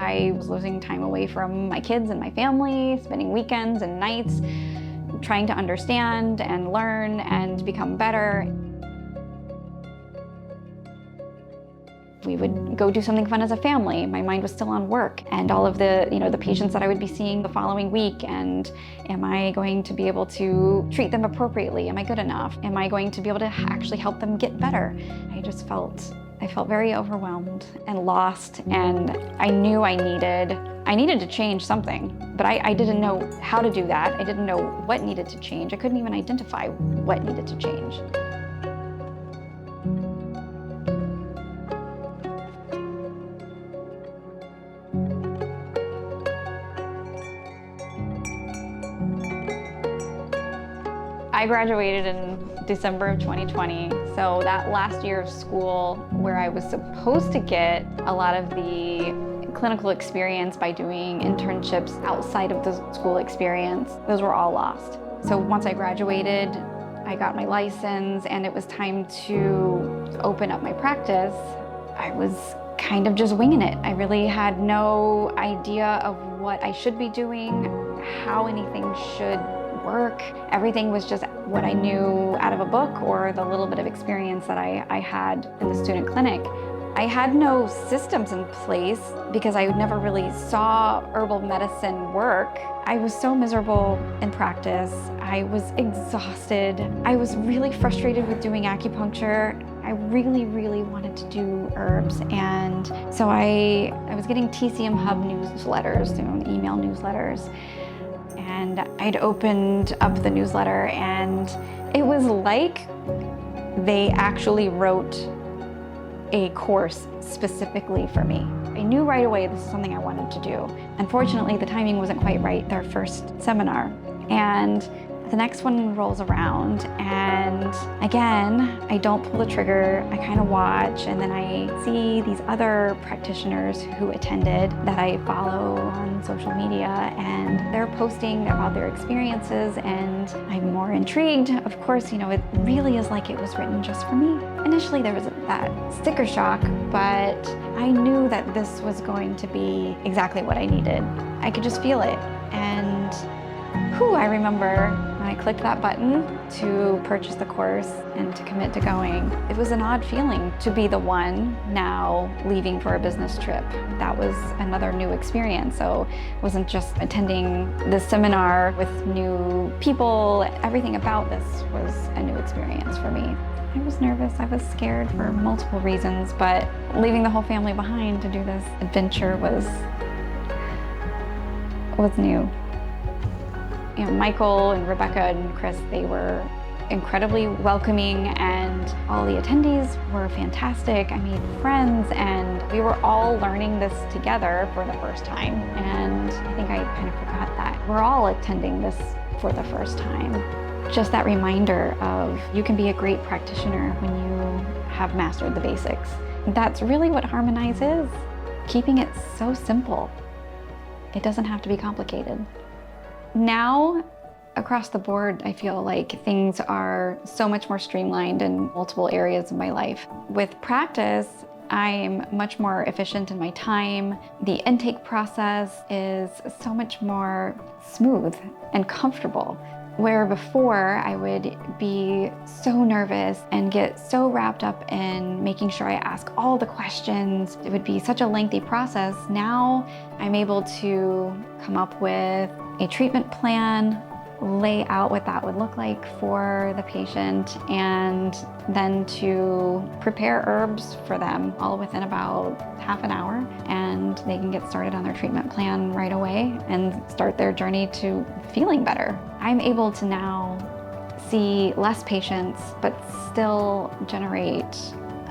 I was losing time away from my kids and my family, spending weekends and nights, trying to understand and learn and become better. We would go do something fun as a family. My mind was still on work and all of the, the patients that I would be seeing the following week. And am I going to be able to treat them appropriately? Am I good enough? Am I going to be able to actually help them get better? I felt very overwhelmed and lost, and I knew I needed to change something, but I didn't know how to do that. I didn't know what needed to change. I couldn't even identify what needed to change. I graduated in December of 2020, so that last year of school where I was supposed to get a lot of the clinical experience by doing internships outside of the school experience, those were all lost. So once I graduated, I got my license and it was time to open up my practice. I was kind of just winging it. I really had no idea of what I should be doing, how anything should work. Everything was just what I knew out of a book or the little bit of experience that I had in the student clinic. I had no systems in place because I never really saw herbal medicine work. I was so miserable in practice. I was exhausted. I was really frustrated with doing acupuncture. I really, really wanted to do herbs. And so I was getting TCM Hub newsletters, email newsletters. And I'd opened up the newsletter and it was like they actually wrote a course specifically for me. I knew right away this is something I wanted to do. Unfortunately, the timing wasn't quite right, their first seminar. And the next one rolls around and again, I don't pull the trigger, I kind of watch, and then I see these other practitioners who attended that I follow on social media, and they're posting about their experiences and I'm more intrigued. Of course, it really is like it was written just for me. Initially there was that sticker shock, but I knew that this was going to be exactly what I needed. I could just feel it. And I remember when I clicked that button to purchase the course and to commit to going. It was an odd feeling to be the one now leaving for a business trip. That was another new experience. So it wasn't just attending this seminar with new people. Everything about this was a new experience for me. I was nervous, I was scared for multiple reasons, but leaving the whole family behind to do this adventure was new. Michael and Rebecca and Chris, they were incredibly welcoming, and all the attendees were fantastic. I made friends and we were all learning this together for the first time. And I think I kind of forgot that. We're all attending this for the first time. Just that reminder of you can be a great practitioner when you have mastered the basics. That's really what Harmonize is. Keeping it so simple. It doesn't have to be complicated. Now, across the board, I feel like things are so much more streamlined in multiple areas of my life. With practice, I'm much more efficient in my time. The intake process is so much more smooth and comfortable. Where before I would be so nervous and get so wrapped up in making sure I ask all the questions. It would be such a lengthy process. Now I'm able to come up with a treatment plan, lay out what that would look like for the patient, and then to prepare herbs for them all within about half an hour, and they can get started on their treatment plan right away and start their journey to feeling better. I'm able to now see less patients but still generate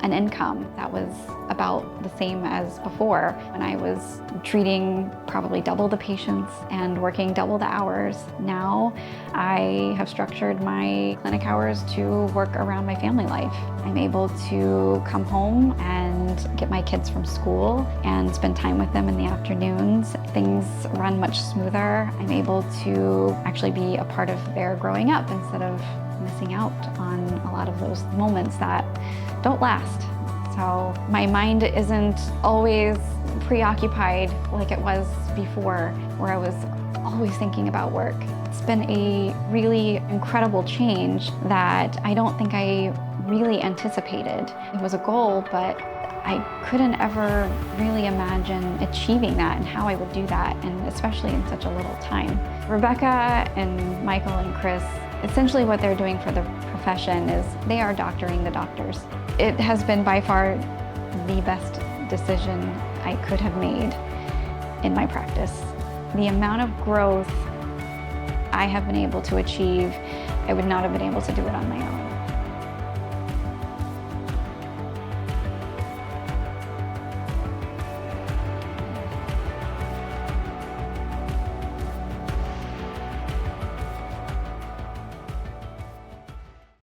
an income that was about the same as before when I was treating probably double the patients and working double the hours. Now I have structured my clinic hours to work around my family life. I'm able to come home and get my kids from school and spend time with them in the afternoons. Things run much smoother. I'm able to actually be a part of their growing up instead of missing out on a lot of those moments that don't last. So my mind isn't always preoccupied like it was before, where I was always thinking about work. It's been a really incredible change that I don't think I really anticipated. It was a goal, but I couldn't ever really imagine achieving that and how I would do that, and especially in such a little time. Rebecca and Michael and Chris, essentially what they're doing for the profession is they are doctoring the doctors. It has been by far the best decision I could have made in my practice. The amount of growth I have been able to achieve, I would not have been able to do it on my own.